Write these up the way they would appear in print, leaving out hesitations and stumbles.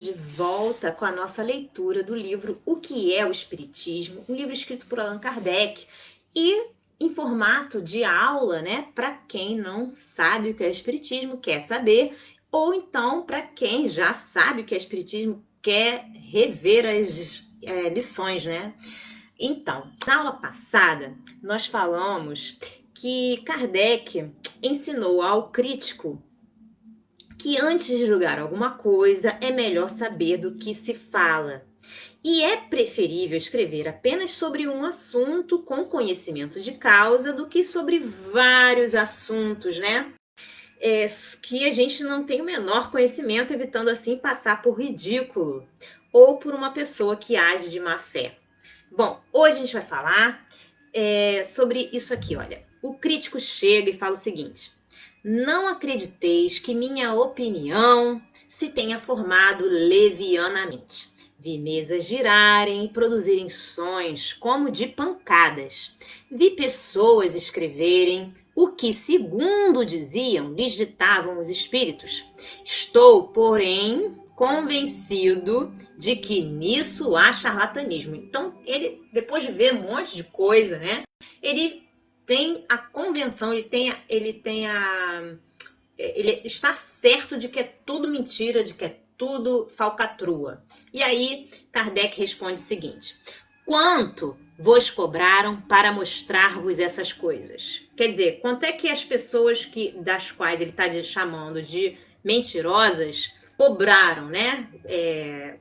De volta com a nossa leitura do livro O que é o Espiritismo, um livro escrito por Allan Kardec e em formato de aula, né? Para quem não sabe o que é Espiritismo, quer saber, ou então para quem já sabe o que é Espiritismo, quer rever as lições, né? Então, na aula passada, nós falamos que Kardec ensinou ao crítico que antes de julgar alguma coisa é melhor saber do que se fala. E é preferível escrever apenas sobre um assunto com conhecimento de causa do que sobre vários assuntos, né? Que a gente não tem o menor conhecimento, evitando assim passar por ridículo ou por uma pessoa que age de má fé. Bom, hoje a gente vai falar sobre isso aqui, olha. O crítico chega e fala o seguinte: não acrediteis que minha opinião se tenha formado levianamente. Vi mesas girarem e produzirem sons como de pancadas. Vi pessoas escreverem o que, segundo diziam, lhes ditavam os espíritos. Estou, porém, convencido de que nisso há charlatanismo. Então, ele, depois de ver um monte de coisa, né, ele tem a convenção, ele está certo de que é tudo mentira, de que é tudo falcatrua. E aí Kardec responde o seguinte: quanto vos cobraram para mostrar-vos essas coisas? Quer dizer, quanto é que as pessoas das quais ele está chamando de mentirosas cobraram, né?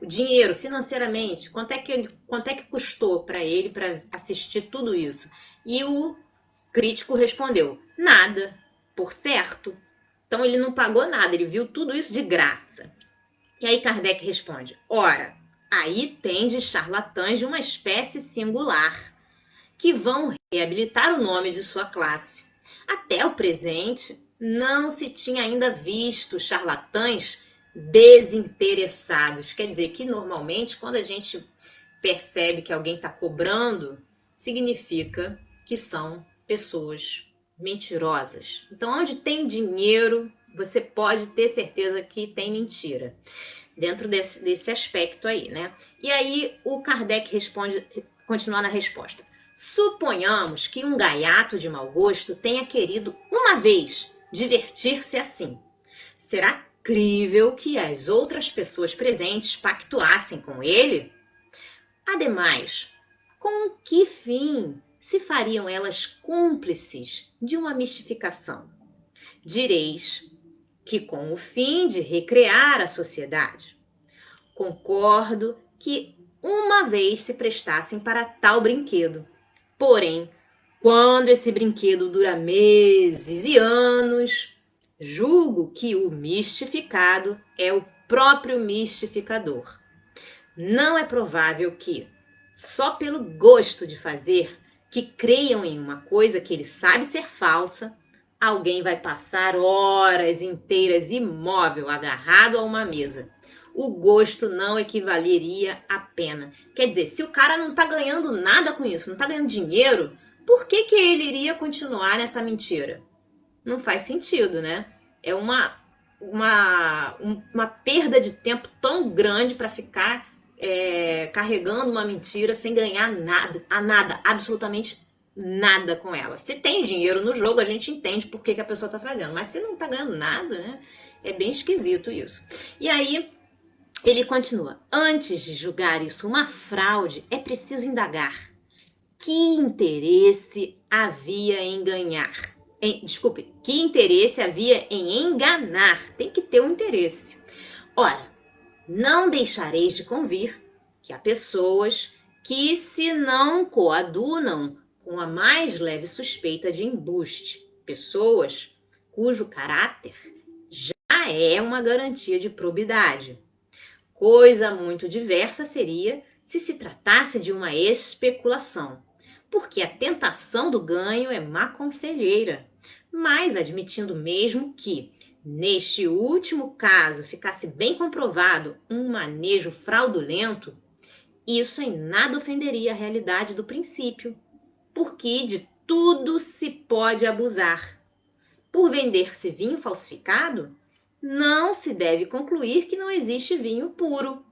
O dinheiro financeiramente, quanto é que custou para ele para assistir tudo isso? E o crítico respondeu: nada, por certo. Então ele não pagou nada, ele viu tudo isso de graça. E aí Kardec responde: ora, aí tendes charlatães de uma espécie singular, que vão reabilitar o nome de sua classe. Até o presente, não se tinha ainda visto charlatães desinteressados. Quer dizer que normalmente, quando a gente percebe que alguém está cobrando, significa que são pessoas mentirosas. Então, onde tem dinheiro, você pode ter certeza que tem mentira. Dentro desse aspecto aí, né? E aí o Kardec responde, continua na resposta. Suponhamos que um gaiato de mau gosto tenha querido uma vez divertir-se assim. Será crível que as outras pessoas presentes pactuassem com ele? Ademais, com que fim se fariam elas cúmplices de uma mistificação? Direis que com o fim de recrear a sociedade. Concordo que uma vez se prestassem para tal brinquedo. Porém, quando esse brinquedo dura meses e anos, julgo que o mistificado é o próprio mistificador. Não é provável que, só pelo gosto de fazer, que creiam em uma coisa que ele sabe ser falsa, alguém vai passar horas inteiras imóvel, agarrado a uma mesa. O gosto não equivaleria à pena. Quer dizer, se o cara não está ganhando nada com isso, não está ganhando dinheiro, por que ele iria continuar nessa mentira? Não faz sentido, né? É uma perda de tempo tão grande para ficar carregando uma mentira sem ganhar nada, absolutamente nada com ela. Se tem dinheiro no jogo, a gente entende por que a pessoa está fazendo, mas se não está ganhando nada, né? É bem esquisito isso. E aí ele continua: antes de julgar isso uma fraude, é preciso indagar que interesse havia em ganhar. Desculpe, que interesse havia em enganar? Tem que ter um interesse. Ora, não deixareis de convir que há pessoas que se não coadunam com a mais leve suspeita de embuste, pessoas cujo caráter já é uma garantia de probidade. Coisa muito diversa seria se tratasse de uma especulação, porque a tentação do ganho é má conselheira. Mas admitindo mesmo que, neste último caso, ficasse bem comprovado um manejo fraudulento, isso em nada ofenderia a realidade do princípio, porque de tudo se pode abusar. Por vender-se vinho falsificado, não se deve concluir que não existe vinho puro.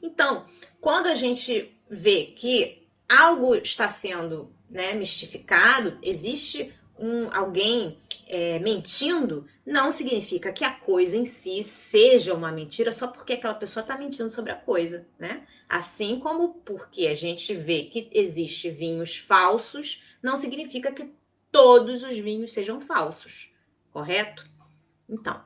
Então, quando a gente vê que algo está sendo, né, mistificado, existe alguém mentindo, não significa que a coisa em si seja uma mentira só porque aquela pessoa está mentindo sobre a coisa, né? Assim como porque a gente vê que existe vinhos falsos, não significa que todos os vinhos sejam falsos, correto? Então,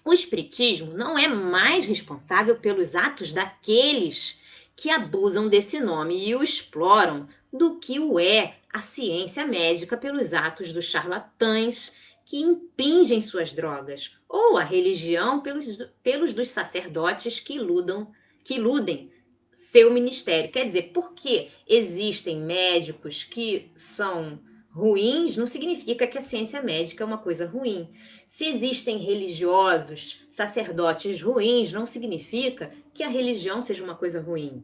o espiritismo não é mais responsável pelos atos daqueles que abusam desse nome e o exploram do que o é a ciência médica pelos atos dos charlatães que impingem suas drogas, ou a religião pelos dos sacerdotes que iludem seu ministério. Quer dizer, porque existem médicos que são ruins, não significa que a ciência médica é uma coisa ruim. Se existem religiosos, sacerdotes ruins, não significa que a religião seja uma coisa ruim,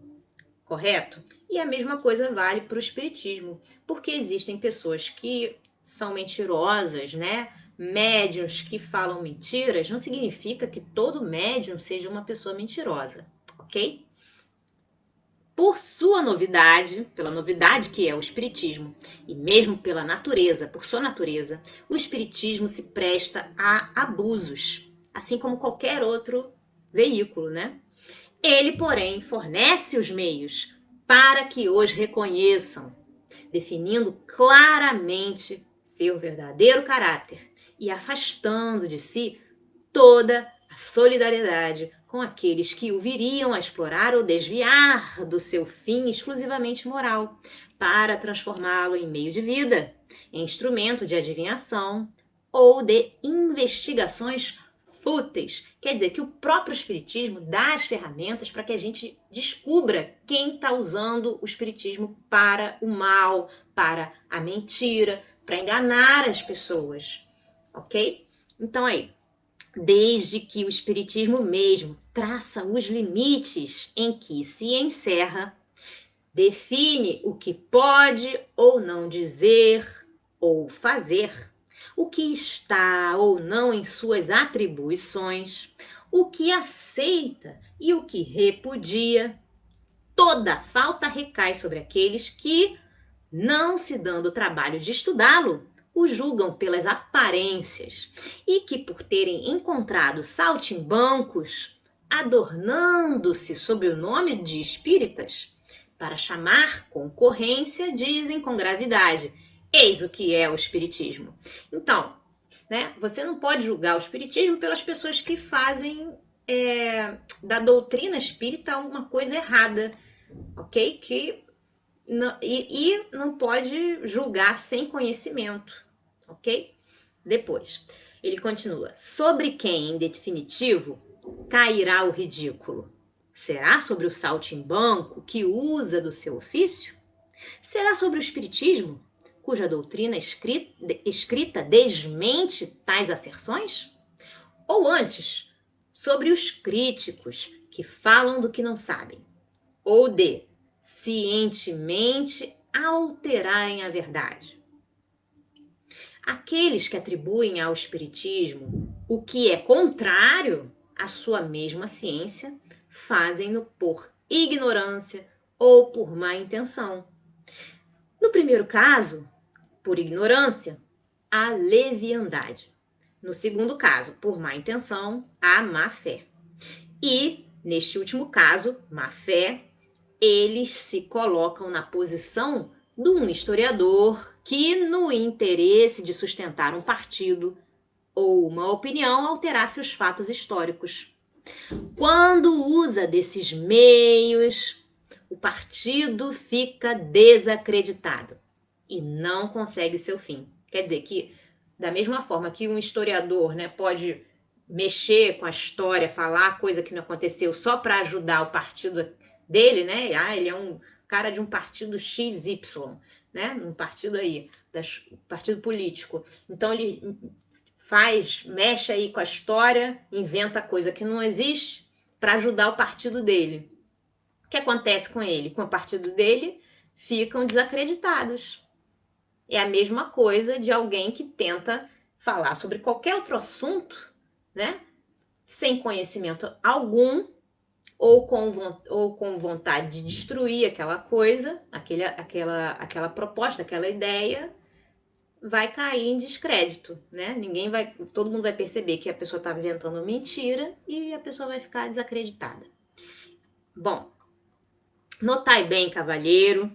correto? E a mesma coisa vale para o espiritismo, porque existem pessoas que são mentirosas, né? Médiuns que falam mentiras, não significa que todo médium seja uma pessoa mentirosa, ok? Por sua novidade, pela novidade que é o espiritismo, e mesmo pela natureza, por sua natureza, o espiritismo se presta a abusos, assim como qualquer outro veículo, né? Ele, porém, fornece os meios para que os reconheçam, definindo claramente seu verdadeiro caráter e afastando de si toda a solidariedade com aqueles que o viriam a explorar ou desviar do seu fim exclusivamente moral, para transformá-lo em meio de vida, em instrumento de adivinhação ou de investigações fúteis. Quer dizer que o próprio espiritismo dá as ferramentas para que a gente descubra quem está usando o espiritismo para o mal, para a mentira, para enganar as pessoas, ok? Então aí, desde que o espiritismo mesmo traça os limites em que se encerra, define o que pode ou não dizer ou fazer, o que está ou não em suas atribuições, o que aceita e o que repudia. Toda falta recai sobre aqueles que, não se dando o trabalho de estudá-lo, o julgam pelas aparências e que, por terem encontrado saltimbancos, adornando-se sob o nome de espíritas, para chamar concorrência, dizem com gravidade: eis o que é o espiritismo. Então, né, você não pode julgar o espiritismo pelas pessoas que fazem da doutrina espírita uma coisa errada, ok? Que e não pode julgar sem conhecimento, ok? Depois, ele continua: sobre quem, em definitivo, cairá o ridículo? Será sobre o saltimbanco que usa do seu ofício? Será sobre o espiritismo, cuja doutrina escrita desmente tais asserções? Ou antes, sobre os críticos que falam do que não sabem? Ou de cientemente alterarem a verdade? Aqueles que atribuem ao espiritismo o que é contrário à sua mesma ciência, fazem-no por ignorância ou por má intenção. No primeiro caso, por ignorância, a leviandade. No segundo caso, por má intenção, a má fé. E, neste último caso, má fé, eles se colocam na posição de um historiador que, no interesse de sustentar um partido ou uma opinião, alterasse os fatos históricos. Quando usa desses meios, o partido fica desacreditado e não consegue seu fim. Quer dizer que, da mesma forma que um historiador, né, pode mexer com a história, falar coisa que não aconteceu só para ajudar o partido dele, né? Ele é um cara de um partido XY, né? Um partido aí, partido político. Então ele mexe aí com a história, inventa coisa que não existe para ajudar o partido dele. O que acontece com ele? Com o partido dele, ficam desacreditados. É a mesma coisa de alguém que tenta falar sobre qualquer outro assunto, né? sem conhecimento algum, ou com vontade de destruir aquela coisa, aquela proposta, aquela ideia, vai cair em descrédito, né? Todo mundo vai perceber que a pessoa está inventando mentira e a pessoa vai ficar desacreditada. Bom, notai bem, cavalheiro,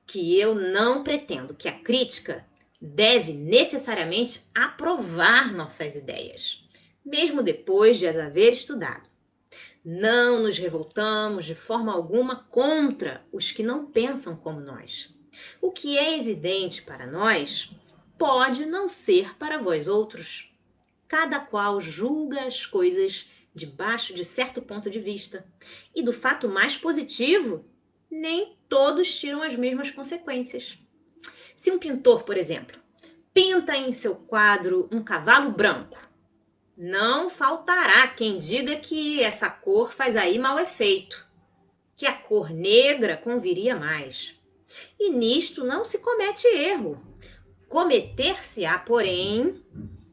que eu não pretendo que a crítica deve necessariamente aprovar nossas ideias, mesmo depois de as haver estudado. Não nos revoltamos de forma alguma contra os que não pensam como nós. O que é evidente para nós pode não ser para vós outros. Cada qual julga as coisas debaixo de certo ponto de vista. E do fato mais positivo, nem todos tiram as mesmas consequências. Se um pintor, por exemplo, pinta em seu quadro um cavalo branco, não faltará quem diga que essa cor faz aí mau efeito, que a cor negra conviria mais. E nisto não se comete erro. Cometer-se-á, porém,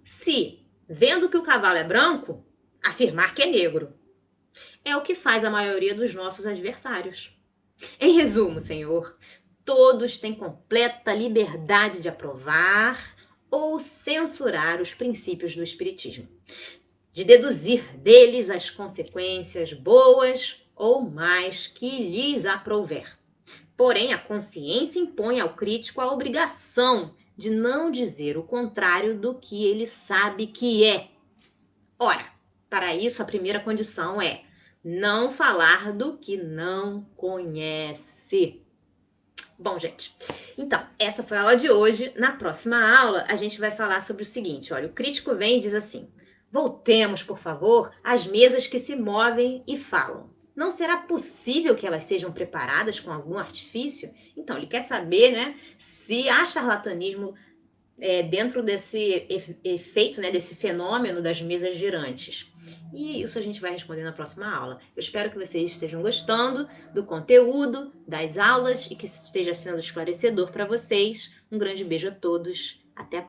se, vendo que o cavalo é branco, afirmar que é negro. É o que faz a maioria dos nossos adversários. Em resumo, senhor, todos têm completa liberdade de aprovar ou censurar os princípios do Espiritismo, de deduzir deles as consequências boas ou mais que lhes aprouver. Porém, a consciência impõe ao crítico a obrigação de não dizer o contrário do que ele sabe que é. Ora, para isso a primeira condição é não falar do que não conhece. Bom, gente, então, essa foi a aula de hoje. Na próxima aula, a gente vai falar sobre o seguinte, olha, o crítico vem e diz assim: voltemos, por favor, às mesas que se movem e falam. Não será possível que elas sejam preparadas com algum artifício? Então, ele quer saber, né, se há charlatanismo dentro desse efeito, né, desse fenômeno das mesas girantes. E isso a gente vai responder na próxima aula. Eu espero que vocês estejam gostando do conteúdo, das aulas e que esteja sendo esclarecedor para vocês. Um grande beijo a todos. Até a